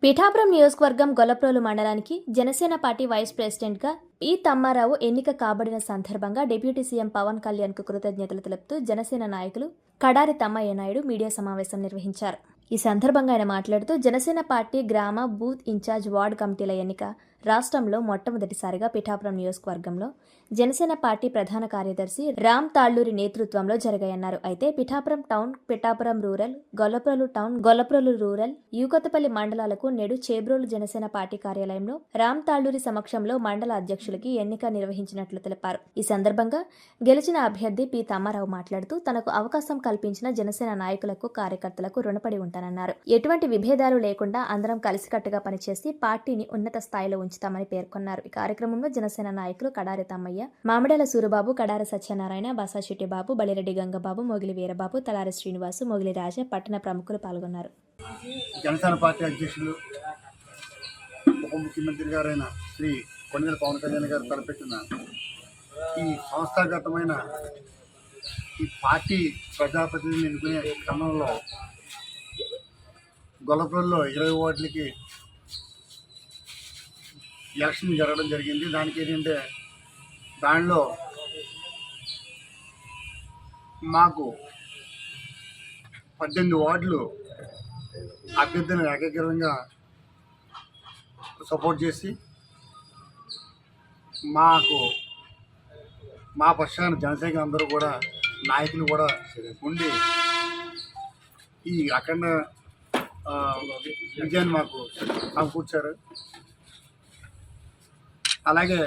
పిఠాపురం నియోజకవర్గం గొల్లప్రోలు మండలానికి Janasena party vice ప్రెసిడెంట్గా పి తమ్మారావు ఎన్నిక కాబడిన సందర్భంగా డిప్యూటీ సీఎం పవన్ కళ్యాణ్కు కృతజ్ఞతలు తెలుపుతూ జనసేన నాయకులు కడారి తమ్మయ్య నాయుడు మీడియా సమావేశం నిర్వహించారు. ఈ సందర్భంగా ఆయన మాట్లాడుతూ జనసేన పార్టీ గ్రామ బూత్ ఇన్ఛార్జ్ వార్డు కమిటీల ఎన్నిక రాష్ట్రంలో మొట్టమొదటిసారిగా పిఠాపురం నియోజకవర్గంలో జనసేన పార్టీ ప్రధాన కార్యదర్శి రామ్ తాళ్లూరి నేతృత్వంలో జరిగాయన్నారు. అయితే Pithapuram town, Pithapuram rural, Gollaprolu town, Gollaprolu rural, U Kothapalli మండలాలకు నేడు చేబ్రోలు జనసేన పార్టీ కార్యాలయంలో రామ్ తాళ్లూరి సమక్షంలో మండల అధ్యక్షులకి ఎన్నిక నిర్వహించినట్లు తెలిపారు. ఈ సందర్భంగా గెలిచిన అభ్యర్థి పి తమ్మారావు మాట్లాడుతూ తనకు అవకాశం కల్పించిన జనసేన నాయకులకు, కార్యకర్తలకు రుణపడి ఉంటానన్నారు. ఎటువంటి విభేదాలు లేకుండా అందరం కలిసికట్టుగా పనిచేసి పార్టీని ఉన్నత స్థాయిలో ఉంచుతామని పేర్కొన్నారు. ఈ కార్యక్రమంలో జనసేన నాయకులు కడారి తమ్మయ్య, మామిడాల సూరుబాబు, కడారి సత్యనారాయణ, బాసాశెట్టి బాబు, బలిరెడ్డి గంగబాబు, మొగిలి వీరబాబు, తలారి శ్రీనివాసు, మొగిలి రాజా, పట్టణ ప్రముఖులు పాల్గొన్నారు. జనసేన పార్టీ అధ్యక్షులు ఉప ముఖ్యమంత్రి గారైన శ్రీ కొణిదెల పవన్ కళ్యాణ్ గారు తలపెట్టిన ఈ సంస్థాగతమైన ఈ పార్టీ ప్రజాప్రతినిధులు ఎన్నుకునే క్రమంలో గొల్లప్రోలులో 20 వార్డులకి ఎలక్షన్ జరగడం జరిగింది. దానికి ఏంటంటే దానిలో మాకు 18 వార్డులు అభ్యర్థులను ఏకగ్రీవంగా సపోర్ట్ చేసి మా పక్షాన జనసైనికులు అందరూ కూడా, నాయకులు కూడా ఉండి ఈ అఖండ విజయాన్ని మాకు సమకూర్చారు. అలాగే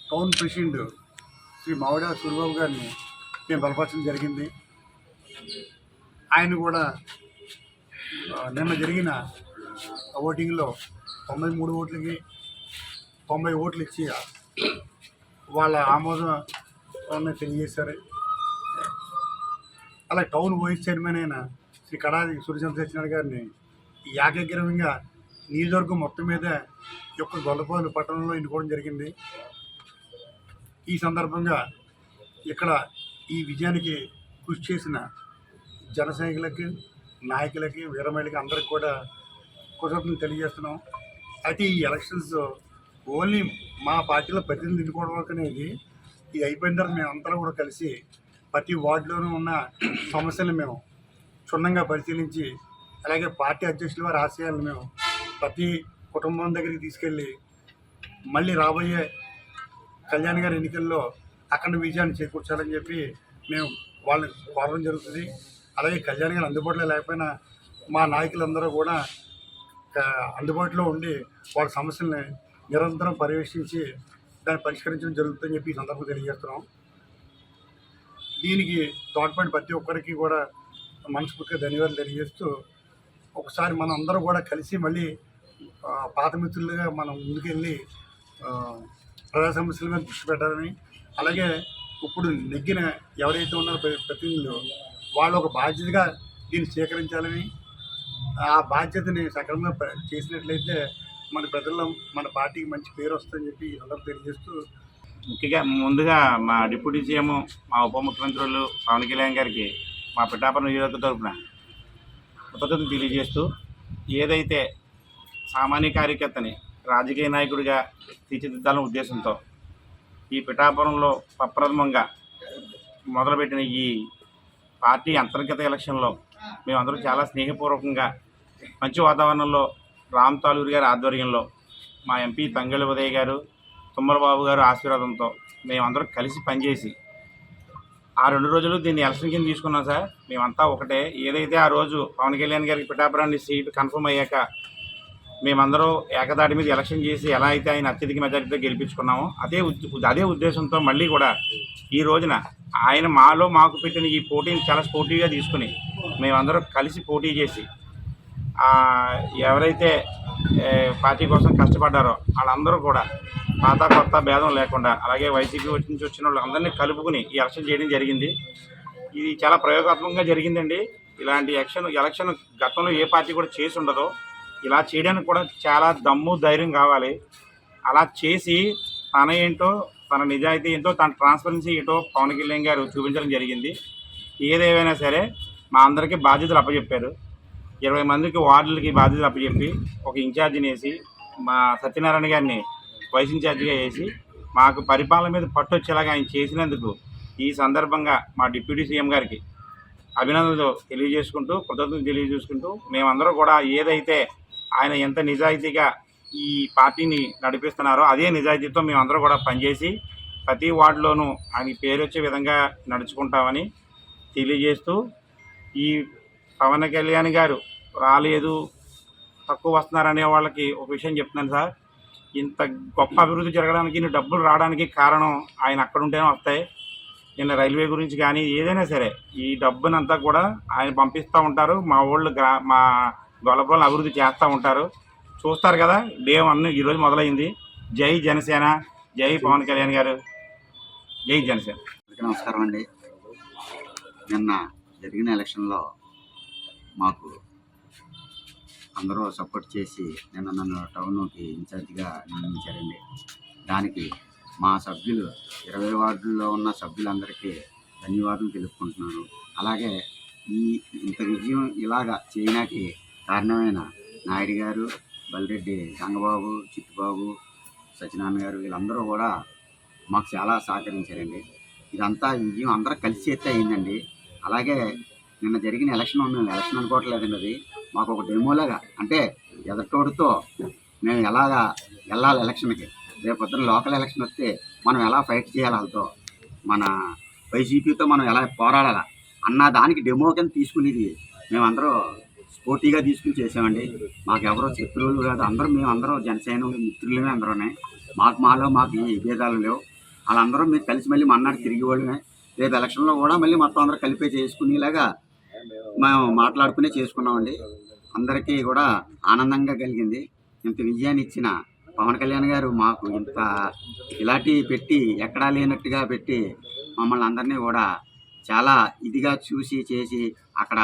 టౌన్ ప్రెసిడెంట్ శ్రీ మామిడాల సూరిబాబు గారిని మేము బలపరచడం జరిగింది. ఆయన కూడా నిన్న జరిగిన ఓటింగ్లో 93 ఓట్లకి 90 ఓట్లు ఇచ్చి వాళ్ళ ఆమోదం తెలియజేశారు. అలాగే టౌన్ వైస్ చైర్మన్ అయిన శ్రీ కడారి సూర్యచంద్ర గారిని ఏకగ్రీవంగా నియోజకవర్గం మొత్తం మీద యొక్క గొల్లప్రోలు పట్టణంలో ఎన్నుకోవడం జరిగింది. ఈ సందర్భంగా ఇక్కడ ఈ విజయానికి కృషి చేసిన జన సైనికులకి, నాయకులకి, వీరమహిళకి అందరికి కూడా కృతజ్ఞతలు తెలియజేస్తున్నాం. అయితే ఈ ఎలక్షన్స్ ఓన్లీ మా పార్టీలో ప్రతినిధులు ఎన్నుకోవడం వరకు అనేది ఇది అయిపోయిన తర్వాత మేము అందరం కూడా కలిసి ప్రతి వార్డులోనూ ఉన్న సమస్యలను మేము క్షుణ్ణంగా పరిశీలించి, అలాగే పార్టీ అధ్యక్షుల వారి ఆశయాలను మేము ప్రతి కుటుంబం దగ్గరికి తీసుకెళ్ళి మళ్ళీ రాబోయే కళ్యాణ్ గారి ఎన్నికల్లో అఖండ విజయాన్ని చేకూర్చాలని చెప్పి మేము వాళ్ళని కోరడం జరుగుతుంది. అలాగే కళ్యాణ్ గారు అందుబాటులో లేకపోయినా మా నాయకులందరూ కూడా అందుబాటులో ఉండి వాళ్ళ సమస్యల్ని నిరంతరం పర్యవేక్షించి దాన్ని పరిష్కరించడం జరుగుతుందని చెప్పి ఈ సందర్భంగా తెలియజేస్తున్నాం. దీనికి తోడ్పడి ప్రతి ఒక్కరికి కూడా మనస్ఫూర్తిగా ధన్యవాదాలు తెలియజేస్తూ, ఒకసారి మనం అందరూ కూడా కలిసి మళ్ళీ పాత మిత్రులుగా మనం ముందుకెళ్ళి ప్రజా సమస్యల మీద దృష్టి పెట్టాలని, అలాగే ఇప్పుడు నెగ్గిన ఎవరైతే ఉన్నారో ప్రతినిధులు వాళ్ళు ఒక బాధ్యతగా దీన్ని స్వీకరించాలని, ఆ బాధ్యతని సక్రమంగా చేసినట్లయితే మన ప్రజల్లో మన పార్టీకి మంచి పేరు వస్తుందని చెప్పి అందరూ తెలియజేస్తూ, ముఖ్యంగా ముందుగా మా డిప్యూటీ సీఎం, మా ఉప ముఖ్యమంత్రులు పవన్ కళ్యాణ్ గారికి మా పిఠాపురం నియోజకవర్గం తరఫున కృతజ్ఞతలు తెలియజేస్తూ, ఏదైతే సామాన్య కార్యకర్తని రాజకీయ నాయకుడిగా తీర్చిదిద్దాలనే ఉద్దేశంతో ఈ పిఠాపురంలో ప్రప్రథమంగా మొదలుపెట్టిన ఈ పార్టీ అంతర్గత ఎలక్షన్లో మేమందరూ చాలా స్నేహపూర్వకంగా మంచి వాతావరణంలో రామ్ తాళ్లూరి గారి ఆధ్వర్యంలో మా ఎంపీ తంగెళ్ళ ఉదయ్ గారు, తుమ్మలబాబు గారు ఆశీర్వాదంతో మేమందరం కలిసి పనిచేసి ఆ 2 రోజులు దీన్ని ఎలక్షన్ కింద తీసుకున్నాం సార్. మేమంతా ఒకటే. ఏదైతే ఆ రోజు పవన్ కళ్యాణ్ గారికి పిఠాపురాన్ని సీటు కన్ఫర్మ్ అయ్యాక మేమందరూ ఏకదాటి మీద ఎలక్షన్ చేసి ఎలా అయితే ఆయన అత్యధిక మెజారిటీతో గెలిపించుకున్నామో అదే ఉద్దేశంతో మళ్ళీ కూడా ఈ రోజున ఆయన మాకు పెట్టిన ఈ పోటీని చాలా స్పోర్టివ్గా తీసుకుని మేమందరం కలిసి పోటీ చేసి ఎవరైతే పార్టీ కోసం కష్టపడ్డారో వాళ్ళందరూ కూడా పాత కొత్త భేదం లేకుండా, అలాగే వైసీపీ నుంచి వచ్చిన వాళ్ళందరినీ కలుపుకుని ఈ ఎలక్షన్ చేయడం జరిగింది. ఇది చాలా ప్రయోగాత్మకంగా జరిగిందండి. ఇలాంటి ఎలక్షన్ గతంలో ఏ పార్టీ కూడా చేసి ఉండదో. ఇలా చేయడానికి కూడా చాలా దమ్ము, ధైర్యం కావాలి. అలా చేసి తన ఏంటో, తన నిజాయితీ ఏంటో, తన ట్రాన్స్పరెన్సీ ఏంటో పవన్ కళ్యాణ్ గారు చూపించడం జరిగింది. ఏదేమైనా సరే మా అందరికీ బాధ్యతలు అప్పచెప్పారు. 20 మందికి వార్డులకి బాధ్యతలు అప్పచెప్పి ఒక ఇన్ఛార్జిని వేసి మా సత్యనారాయణ గారిని వైస్ ఇన్ఛార్జిగా వేసి మాకు పరిపాలన మీద పట్టు వచ్చేలాగా ఆయన చేసినందుకు ఈ సందర్భంగా మా డిప్యూటీ సీఎం గారికి అభినందనలు తెలియజేసుకుంటూ కృతజ్ఞతలు తెలియజేసుకుంటూ మేమందరం కూడా ఏదైతే ఆయన ఎంత నిజాయితీగా ఈ పార్టీని నడిపిస్తున్నారో అదే నిజాయితీతో మేమందరం కూడా పనిచేసి ప్రతి వార్డులోనూ ఆయన పేరు వచ్చే విధంగా నడుచుకుంటామని తెలియజేస్తూ ఈ పవన్ కళ్యాణ్ గారు రాలేదు తక్కువ వస్తున్నారనే వాళ్ళకి ఒక విషయం చెప్తున్నాను సార్. ఇంత గొప్ప అభివృద్ధి జరగడానికి ఇన్ని డబ్బులు రావడానికి కారణం ఆయన అక్కడ ఉంటేనే వస్తాయి. నిన్న రైల్వే గురించి కానీ ఏదైనా సరే ఈ డబ్బునంతా కూడా ఆయన పంపిస్తూ ఉంటారు. మా ఊళ్ళు మా గొల్లపల్లి అభివృద్ధి చేస్తూ ఉంటారు. చూస్తారు కదా, డే 1 ఈరోజు మొదలైంది. జై జనసేన, జై పవన్ కళ్యాణ్ గారు, జై జనసేన. నమస్కారం అండి. నిన్న జరిగిన ఎలక్షన్లో మాకు అందరూ సపోర్ట్ చేసి నిన్న నన్ను టౌన్కి ఇన్ఛార్జిగా నియమించారండి. దానికి మా సభ్యులు 20 వార్డుల్లో ఉన్న సభ్యులందరికీ ధన్యవాదాలు తెలుపుకుంటున్నాను. అలాగే ఇంత విజయం ఇలాగా చేయడానికి కారణమైన నాయుడు గారు, బల్రెడ్డి గంగబాబు, చిట్టుబాబు, సత్యనారాయణ గారు వీళ్ళందరూ కూడా మాకు చాలా సహకరించారండి. ఇదంతా విజయం అందరూ కలిసి చేస్తే అయిందండి. అలాగే నిన్న జరిగిన ఎలక్షన్ మేము ఎలక్షన్ అనుకోవట్లేదండి, అది మాకు ఒక డెమోలాగా, అంటే ఎదటోడితో మేము ఎలాగా వెళ్ళాలి ఎలక్షన్కి, రేపు పొద్దున లోకల్ ఎలక్షన్ వస్తే మనం ఎలా ఫైట్ చేయాలి, వాళ్ళతో మన వైసీపీతో మనం ఎలా పోరాడాలా అన్న దానికి డెమో కింద తీసుకునేది మేమందరూ స్పోర్టీగా తీసుకుని చేసామండి. మాకు ఎవరో శత్రువులు కాదు, మేమందరూ జనసేన మిత్రులమే అందరూనే. మాకు ఏ భేదాలు లేవు. వాళ్ళందరూ మీరు కలిసి మళ్ళీ మన్నాడు తిరిగి వాళ్ళమే. రేపు ఎలక్షన్లో కూడా మళ్ళీ మొత్తం అందరూ కలిపే చేసుకునేలాగా మేము మాట్లాడుకునే చేసుకున్నామండి. అందరికీ కూడా ఆనందంగా కలిగింది. ఇంత విజయాన్ని ఇచ్చిన పవన్ కళ్యాణ్ గారు మాకు ఇంత ఇలాంటి పెట్టి ఎక్కడా లేనట్టుగా పెట్టి మమ్మల్ని అందరినీ కూడా చాలా ఇదిగా చూసి చేసి అక్కడ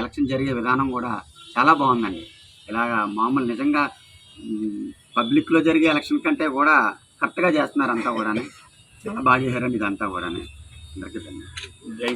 ఎలక్షన్ జరిగే విధానం కూడా చాలా బాగుందండి. ఇలాగా మామూలు నిజంగా పబ్లిక్లో జరిగే ఎలక్షన్ కంటే కూడా కరెక్ట్గా చేస్తున్నారు అంతా కూడా. చాలా బాగా చేశారండి ఇదంతా కూడా. అందరికీ ధన్యవాదాలు. జై